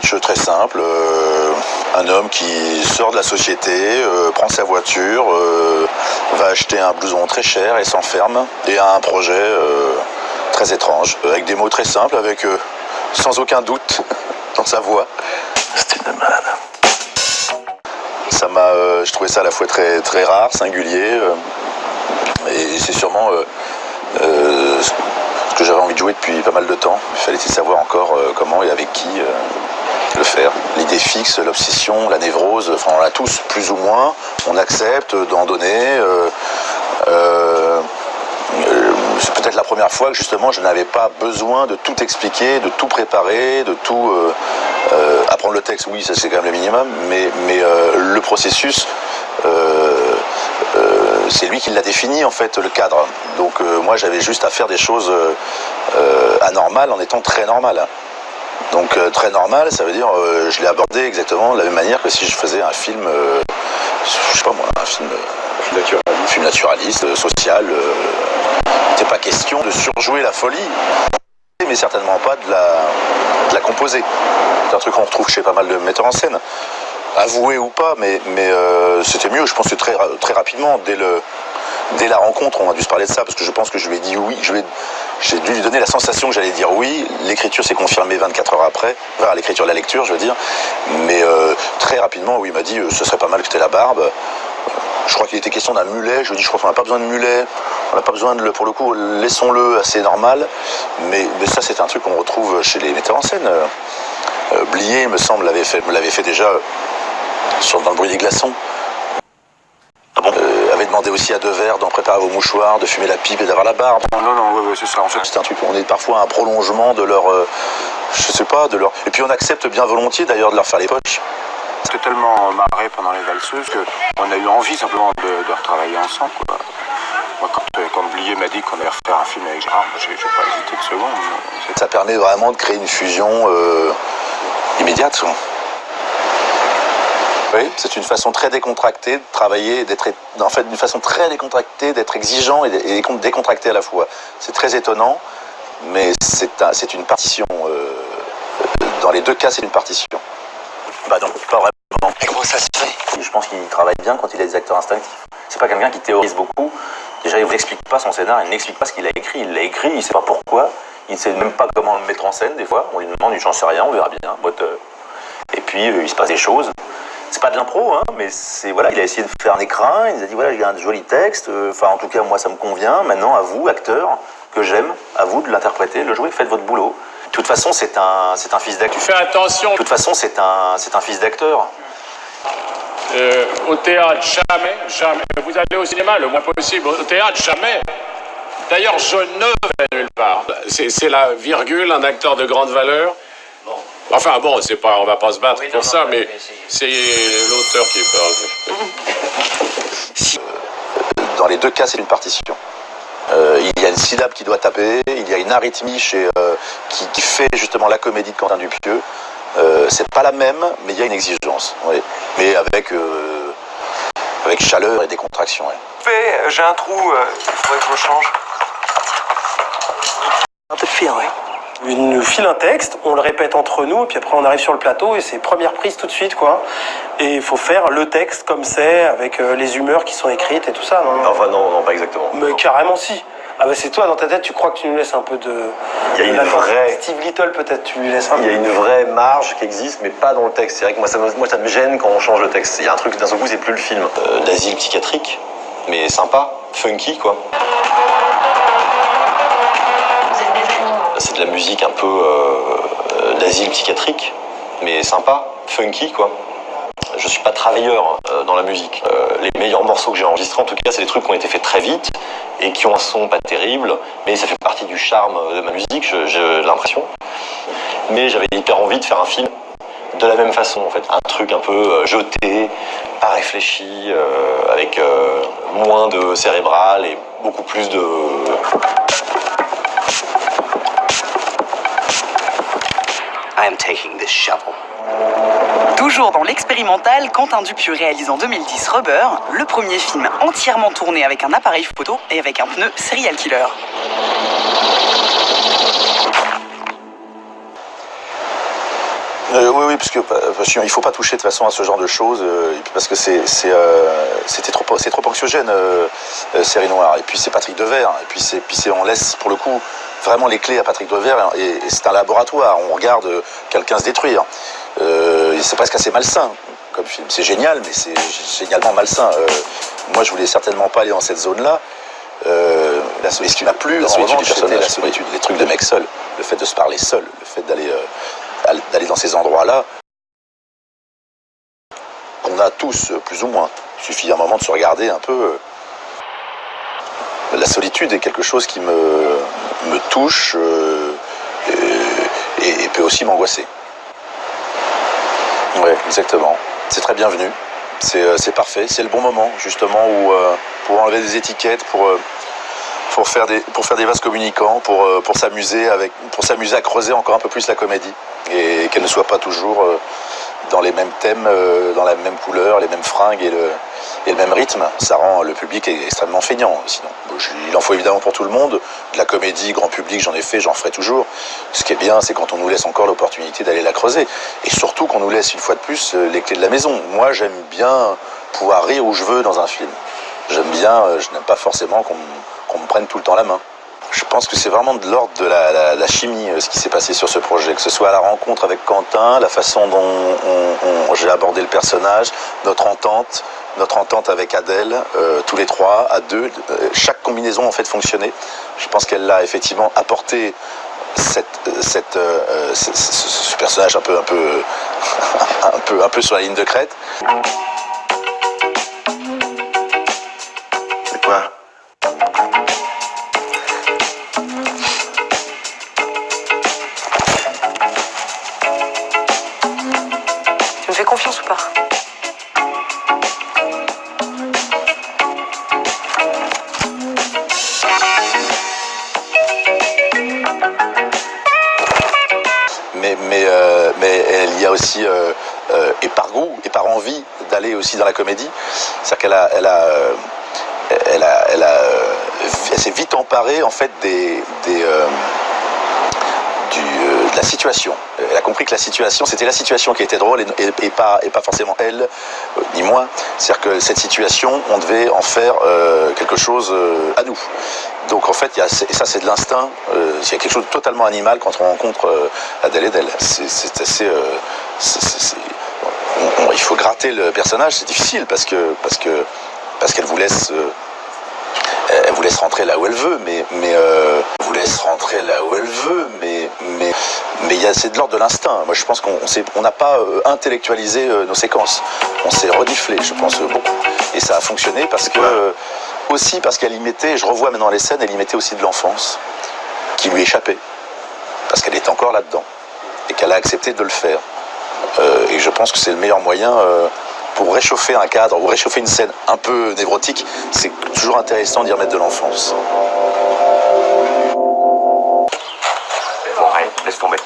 pitch très simple. Un homme qui sort de la société, prend sa voiture, va acheter un blouson très cher et s'enferme. Et a un projet très étrange, avec des mots très simples, avec sans aucun doute dans sa voix. C'est une malade. Je trouvais ça à la fois très, très rare, singulier, et c'est sûrement ce que j'avais envie de jouer depuis pas mal de temps. Il fallait savoir encore comment et avec qui le faire. L'idée fixe, l'obsession, la névrose, enfin on l'a tous plus ou moins, on accepte d'en donner. C'est peut-être la première fois que justement je n'avais pas besoin de tout expliquer, de tout préparer, de tout apprendre le texte, oui ça c'est quand même le minimum, mais le processus c'est lui qui l'a défini en fait, le cadre. Donc moi j'avais juste à faire des choses anormales en étant très normal. Donc très normal, ça veut dire je l'ai abordé exactement de la même manière que si je faisais un film, je sais pas moi, un film naturaliste, social. Il n'était pas question de surjouer la folie, mais certainement pas de la composer. C'est un truc qu'on retrouve chez pas mal de metteurs en scène. Avoué ou pas, mais c'était mieux, je pense que très, très rapidement, dès la rencontre, on a dû se parler de ça, parce que je pense que je lui ai dit oui, j'ai dû lui donner la sensation que j'allais dire oui. L'écriture s'est confirmée 24 heures après, enfin l'écriture, la lecture, je veux dire, mais très rapidement, oui, il m'a dit ce serait pas mal que t'aies la barbe. Je crois qu'il était question d'un mulet, je lui ai dit je crois qu'on n'a pas besoin de mulet, on n'a pas besoin de pour le coup, laissons-le assez normal, mais ça c'est un truc qu'on retrouve chez les metteurs en scène. Blier, me semble, me l'avait fait déjà dans le bruit des glaçons. Ah bon avait demandé aussi à Devers d'en préparer vos mouchoirs, de fumer la pipe et d'avoir la barbe. Non, ouais, c'est ça en fait. C'est un truc, on est parfois un prolongement de leur, je sais pas, de leur... Et puis on accepte bien volontiers d'ailleurs de leur faire les poches. J'étais tellement marré pendant les valseuses qu'on a eu envie simplement de retravailler ensemble, quoi. Moi, quand Blier m'a dit qu'on allait refaire un film avec Gérard, j'ai pas hésité de seconde. Ça permet vraiment de créer une fusion immédiate. Oui, c'est une façon très décontractée de travailler, en fait, d'une façon très décontractée, d'être exigeant et décontracté à la fois. C'est très étonnant, mais c'est une partition. Dans les deux cas, c'est une partition. Bah non, pas vraiment. Et comment ça se fait? Je pense qu'il travaille bien quand il a des acteurs instinctifs. C'est pas quelqu'un qui théorise beaucoup. Déjà, il ne vous explique pas son scénar, il n'explique pas ce qu'il a écrit. Il l'a écrit, il ne sait pas pourquoi. Il ne sait même pas comment le mettre en scène, des fois. On lui demande, j'en sais rien, on verra bien. Et puis, il se passe des choses. C'est pas de l'impro, hein, mais voilà, il a essayé de faire un écrin, il nous a dit, voilà, j'ai un joli texte. Enfin, en tout cas, moi, ça me convient. Maintenant, à vous, acteurs, que j'aime, à vous de l'interpréter, de le jouer, faites votre boulot. De toute façon, c'est un fils d'acteur. Tu fais attention. De toute façon, c'est un fils d'acteur. Au théâtre, jamais. Vous allez au cinéma le moins possible. Au théâtre, jamais. D'ailleurs, je ne vais nulle part. C'est la virgule, un acteur de grande valeur. Bon. Enfin bon, c'est pas, on va pas se battre pour ça, mais c'est l'auteur qui parle. Dans les deux cas, c'est une partition. Il y a une syllabe qui doit taper, il y a une arythmie qui fait justement la comédie de Quentin Dupieux. C'est pas la même, mais il y a une exigence. Oui. Mais avec chaleur et décontraction. Oui. J'ai un trou, il faudrait que je le change. Un peu de fil, oui. Il nous file un texte, on le répète entre nous, et puis après on arrive sur le plateau et c'est première prise tout de suite, quoi. Et il faut faire le texte comme c'est, avec les humeurs qui sont écrites et tout ça, non? Enfin non, pas exactement. Mais carrément si. Ah bah c'est toi, dans ta tête, tu crois que tu nous laisses un peu de... Il y a une vraie... Steve Little peut-être, tu lui laisses un peu. Il y a une vraie marge qui existe, mais pas dans le texte. C'est vrai que moi ça me gêne quand on change le texte. Il y a un truc, d'un seul coup, c'est plus le film. D'asile psychiatrique, mais sympa, funky, quoi. C'est de la musique un peu d'asile psychiatrique, mais sympa, funky, quoi. Je suis pas travailleur dans la musique. Les meilleurs morceaux que j'ai enregistrés, en tout cas, c'est des trucs qui ont été faits très vite et qui ont un son pas terrible, mais ça fait partie du charme de ma musique, j'ai l'impression. Mais j'avais hyper envie de faire un film de la même façon, en fait. Un truc un peu jeté, pas réfléchi, avec moins de cérébral et beaucoup plus de... I am taking this shovel. Toujours dans l'expérimental, Quentin Dupieux réalise en 2010 Rubber, le premier film entièrement tourné avec un appareil photo et avec un pneu serial killer. Oui, parce qu'il faut pas toucher de toute façon à ce genre de choses, et puis parce que c'est trop anxiogène, Série Noire. Et puis c'est Patrick Devers, et puis on laisse pour le coup vraiment les clés à Patrick Devers, et c'est un laboratoire. On regarde quelqu'un se détruire. C'est presque assez malsain comme film. C'est génial, mais c'est génialement malsain. Moi, je voulais certainement pas aller dans cette zone-là. Ce qui m'a plu, en revanche, c'était la solitude, les trucs de mecs seuls, le fait de se parler seul, le fait d'aller dans ces endroits-là, qu'on a tous, plus ou moins. Il suffit un moment de se regarder un peu. La solitude est quelque chose qui me touche et peut aussi m'angoisser. Oui, exactement. C'est très bienvenu. C'est parfait. C'est le bon moment, justement, où, pour enlever des étiquettes, pour faire des vases communicants, pour s'amuser à creuser encore un peu plus la comédie, et qu'elle ne soit pas toujours dans les mêmes thèmes, dans la même couleur, les mêmes fringues et le même rythme. Ça rend le public extrêmement feignant, sinon. Il en faut évidemment pour tout le monde. De la comédie grand public, j'en ai fait, j'en ferai toujours. Ce qui est bien, c'est quand on nous laisse encore l'opportunité d'aller la creuser, et surtout qu'on nous laisse une fois de plus les clés de la maison. Moi, j'aime bien pouvoir rire où je veux dans un film. J'aime bien, je n'aime pas forcément qu'on me prenne tout le temps la main. Je pense que c'est vraiment de l'ordre de la chimie, ce qui s'est passé sur ce projet, que ce soit la rencontre avec Quentin, la façon dont j'ai abordé le personnage, notre entente avec Adèle, tous les trois, à deux, chaque combinaison en fait fonctionnait. Je pense qu'elle l'a effectivement apporté ce personnage un peu sur la ligne de crête. C'est quoi ? Tu me fais confiance ou pas? Mais il y a aussi, et par goût, et par envie d'aller aussi dans la comédie, c'est-à-dire elle s'est vite emparée en fait de la situation. Elle a compris que la situation, c'était la situation qui était drôle et pas forcément elle, ni moi. C'est-à-dire que cette situation, on devait en faire quelque chose à nous. Donc en fait, et ça c'est de l'instinct, il y a quelque chose de totalement animal quand on rencontre Adèle Haenel. C'est assez... il faut gratter le personnage, c'est difficile parce qu'elle vous laisse... elle vous laisse rentrer là où elle veut, mais c'est de l'ordre de l'instinct. Moi, je pense qu'on n'a pas intellectualisé nos séquences. On s'est reniflé, je pense, beaucoup. Et ça a fonctionné parce qu'elle y mettait, je revois maintenant les scènes, elle y mettait aussi de l'enfance qui lui échappait. Parce qu'elle était encore là-dedans. Et qu'elle a accepté de le faire. Et je pense que c'est le meilleur moyen... pour réchauffer un cadre ou réchauffer une scène un peu névrotique, c'est toujours intéressant d'y remettre de l'enfance. Bon, allez, laisse tomber.